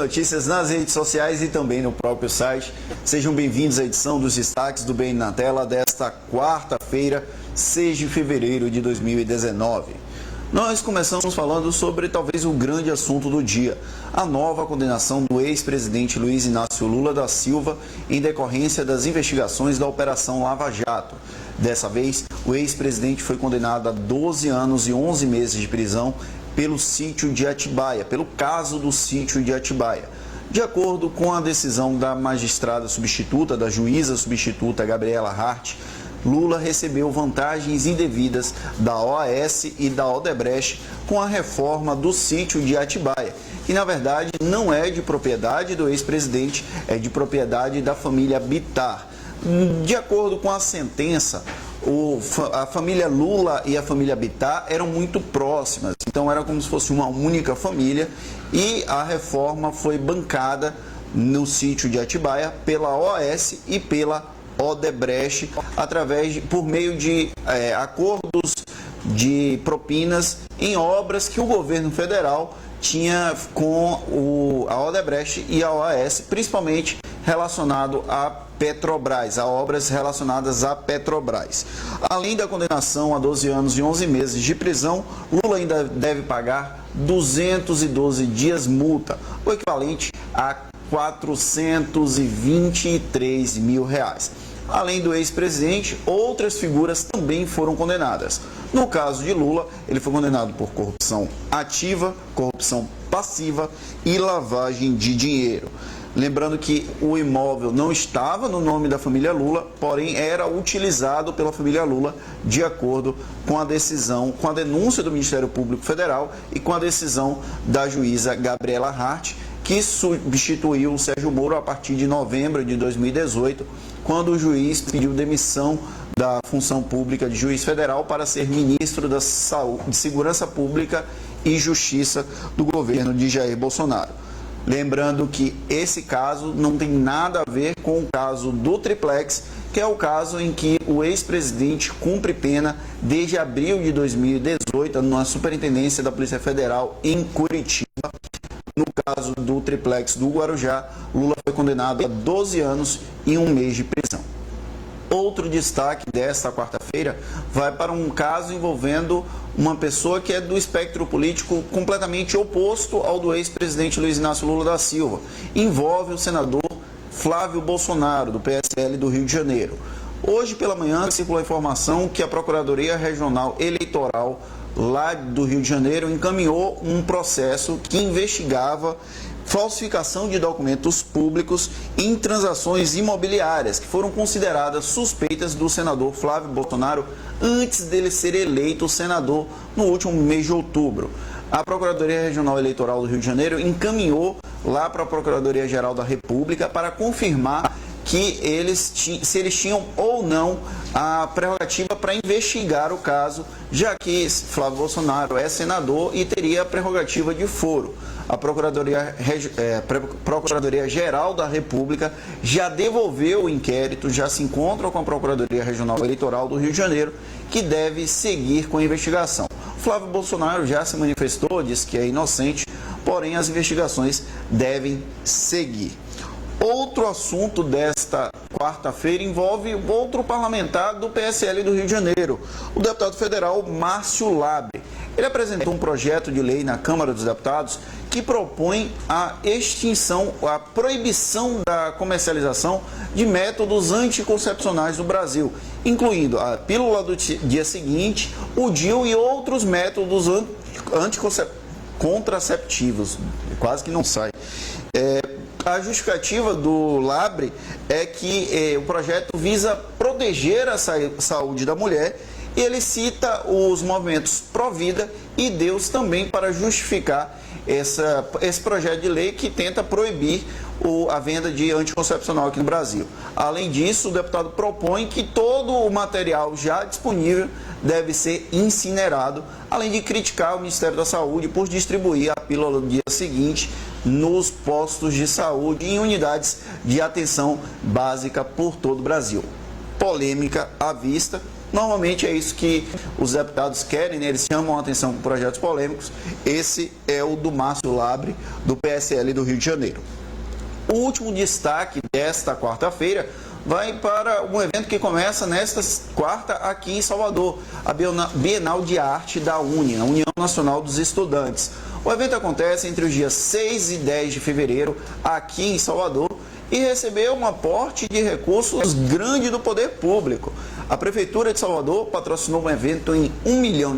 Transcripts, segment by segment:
notícias nas redes sociais e também no próprio site. Sejam bem-vindos à edição dos destaques do BN na Tela desta quarta-feira, 6 de fevereiro de 2019. Nós começamos falando sobre talvez o grande assunto do dia, a nova condenação do ex-presidente Luiz Inácio Lula da Silva em decorrência das investigações da Operação Lava Jato. Dessa vez, o ex-presidente foi condenado a 12 anos e 11 meses de prisão pelo sítio de Atibaia, pelo caso do sítio de Atibaia. De acordo com a decisão da magistrada substituta, da juíza substituta Gabriela Hart, Lula recebeu vantagens indevidas da OAS e da Odebrecht com a reforma do sítio de Atibaia, que na verdade não é de propriedade do ex-presidente, é de propriedade da família Bittar. De acordo com a sentença, a família Lula e a família Bittar eram muito próximas, então era como se fosse uma única família, e a reforma foi bancada no sítio de Atibaia pela OAS e pela Odebrecht, por meio de acordos de propinas em obras que o governo federal tinha com a Odebrecht e a OAS, principalmente relacionado a Petrobras, a obras relacionadas à Petrobras. Além da condenação a 12 anos e 11 meses de prisão, Lula ainda deve pagar 212 dias multa, o equivalente a R$423 mil. Além do ex-presidente, outras figuras também foram condenadas. No caso de Lula, ele foi condenado por corrupção ativa, corrupção passiva e lavagem de dinheiro. Lembrando que o imóvel não estava no nome da família Lula, porém era utilizado pela família Lula de acordo com a decisão, com a denúncia do Ministério Público Federal e com a decisão da juíza Gabriela Hart, que substituiu o Sérgio Moro a partir de novembro de 2018, quando o juiz pediu demissão da função pública de juiz federal para ser ministro da Saúde, de Segurança Pública e Justiça do governo de Jair Bolsonaro. Lembrando que esse caso não tem nada a ver com o caso do Triplex, que é o caso em que o ex-presidente cumpre pena desde abril de 2018 na Superintendência da Polícia Federal em Curitiba. No caso do Triplex do Guarujá, Lula foi condenado a 12 anos e 1 mês de prisão. Outro destaque desta quarta-feira vai para um caso envolvendo uma pessoa que é do espectro político completamente oposto ao do ex-presidente Luiz Inácio Lula da Silva. Envolve o senador Flávio Bolsonaro, do PSL do Rio de Janeiro. Hoje pela manhã circulou a informação que a Procuradoria Regional Eleitoral lá do Rio de Janeiro encaminhou um processo que investigava falsificação de documentos públicos em transações imobiliárias que foram consideradas suspeitas do senador Flávio Bolsonaro antes dele ser eleito senador no último mês de outubro. A Procuradoria Regional Eleitoral do Rio de Janeiro encaminhou lá para a Procuradoria-Geral da República para confirmar que se eles tinham ou não a prerrogativa para investigar o caso, já que Flávio Bolsonaro é senador e teria a prerrogativa de foro. A Procuradoria-Geral da República já devolveu o inquérito, já se encontra com a Procuradoria Regional Eleitoral do Rio de Janeiro, que deve seguir com a investigação. Flávio Bolsonaro já se manifestou, disse que é inocente, porém as investigações devem seguir. Outro assunto desta quarta-feira envolve outro parlamentar do PSL do Rio de Janeiro, o deputado federal Márcio Labre. Ele apresentou um projeto de lei na Câmara dos Deputados que propõe a extinção, a proibição da comercialização de métodos anticoncepcionais no Brasil, incluindo a pílula do dia seguinte, o DIU e outros métodos contraceptivos. Quase que não sai. A justificativa do Labre é que o projeto visa proteger a saúde da mulher e ele cita os movimentos Pró-Vida e Deus também para justificar esse projeto de lei que tenta proibir a venda de anticoncepcional aqui no Brasil. Além disso, o deputado propõe que todo o material já disponível deve ser incinerado, além de criticar o Ministério da Saúde por distribuir a pílula do dia seguinte nos postos de saúde e em unidades de atenção básica por todo o Brasil. Polêmica à vista, Normalmente é isso que os deputados querem, né? Eles chamam a atenção com projetos polêmicos. Esse é o do Márcio Labre, do PSL do Rio de Janeiro. O último destaque desta quarta-feira vai para um evento que começa nesta quarta aqui em Salvador, a Bienal de Arte da UNE, a União Nacional dos Estudantes. O evento acontece entre os dias 6 e 10 de fevereiro aqui em Salvador e recebeu um aporte de recursos grande do poder público. A Prefeitura de Salvador patrocinou um evento em R$1 milhão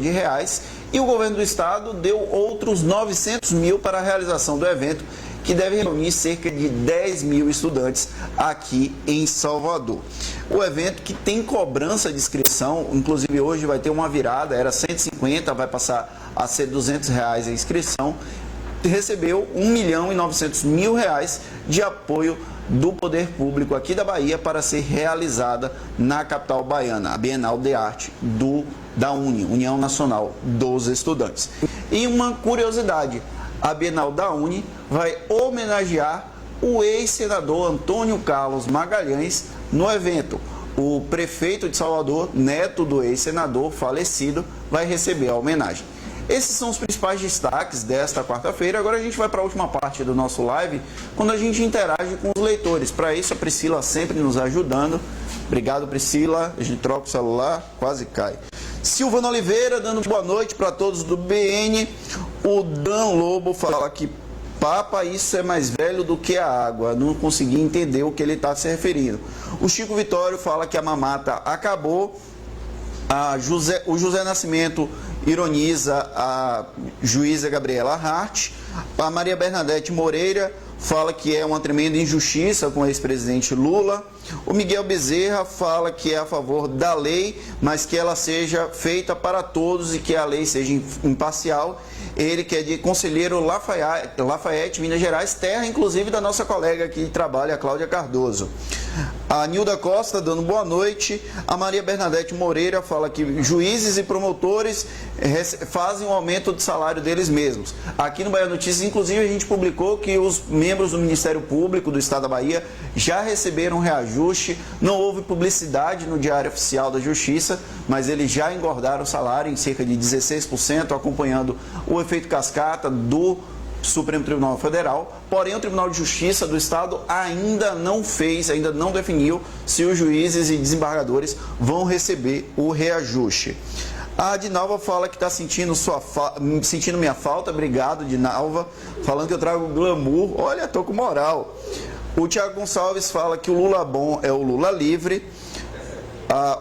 e o governo do estado deu outros 900 mil para a realização do evento, que deve reunir cerca de 10 mil estudantes aqui em Salvador. O evento que tem cobrança de inscrição, inclusive hoje vai ter uma virada, era 150, vai passar a ser R$200 a inscrição, recebeu R$1 milhão e 900 mil de apoio do poder público aqui da Bahia para ser realizada na capital baiana, a Bienal de Arte da UNE, União Nacional dos Estudantes. E uma curiosidade, a Bienal da UNE vai homenagear o ex-senador Antônio Carlos Magalhães no evento. O prefeito de Salvador, neto do ex-senador falecido, vai receber a homenagem. Esses são os principais destaques desta quarta-feira. Agora a gente vai para a última parte do nosso live, quando a gente interage com os leitores. Para isso, a Priscila sempre nos ajudando. Obrigado, Priscila. A gente troca o celular, quase cai. Silvana Oliveira dando boa noite para todos do BN. O Dan Lobo fala que Papa, isso é mais velho do que a água. Não consegui entender o que ele está se referindo. O Chico Vitório fala que a mamata acabou. O José Nascimento ironiza a juíza Gabriela Hart. A Maria Bernadette Moreira fala que é uma tremenda injustiça com o ex-presidente Lula. O Miguel Bezerra fala que é a favor da lei, mas que ela seja feita para todos e que a lei seja imparcial. Ele que é de Conselheiro Lafayette, Minas Gerais, terra inclusive da nossa colega que trabalha, a Cláudia Cardoso. A Nilda Costa dando boa noite. A Maria Bernadette Moreira fala que juízes e promotores fazem um aumento de salário deles mesmos. Aqui no Bahia Notícias, inclusive, a gente publicou que os membros do Ministério Público do Estado da Bahia já receberam reajuste. Não houve publicidade no Diário Oficial da Justiça, mas eles já engordaram o salário em cerca de 16%, acompanhando o efeito cascata do Supremo Tribunal Federal. Porém, o Tribunal de Justiça do Estado ainda não definiu se os juízes e desembargadores vão receber o reajuste. A Dinalva fala que está sentindo minha falta. Obrigado, Dinalva. Falando que eu trago glamour. Olha, estou com moral. O Tiago Gonçalves fala que o Lula bom é o Lula livre.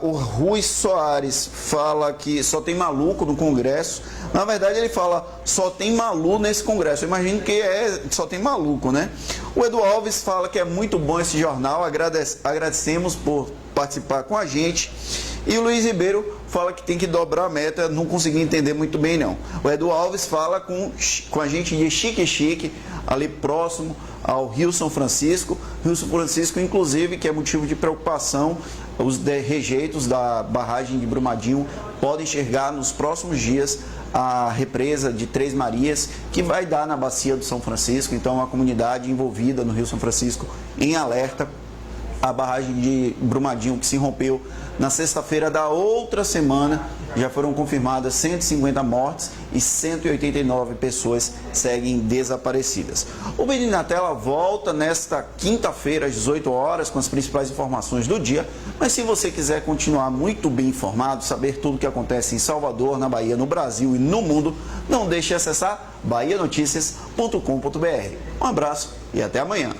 O Rui Soares fala que só tem maluco no Congresso. Na verdade, ele fala só tem maluco nesse Congresso. Eu imagino que só tem maluco, né? O Edu Alves fala que é muito bom esse jornal. Agradecemos por participar com a gente. E o Luiz Ribeiro fala que tem que dobrar a meta. Não consegui entender muito bem, não. O Edu Alves fala com a gente de Chique, ali próximo ao Rio São Francisco. Rio São Francisco, inclusive, que é motivo de preocupação. Os rejeitos da barragem de Brumadinho podem chegar nos próximos dias a represa de Três Marias, que vai dar na bacia do São Francisco. Então, a comunidade envolvida no Rio São Francisco em alerta. A barragem de Brumadinho, que se rompeu na sexta-feira da outra semana, já foram confirmadas 150 mortes e 189 pessoas seguem desaparecidas. O BN na Tela volta nesta quinta-feira às 18 horas com as principais informações do dia, mas se você quiser continuar muito bem informado, saber tudo o que acontece em Salvador, na Bahia, no Brasil e no mundo, não deixe de acessar bahianoticias.com.br. Um abraço e até amanhã.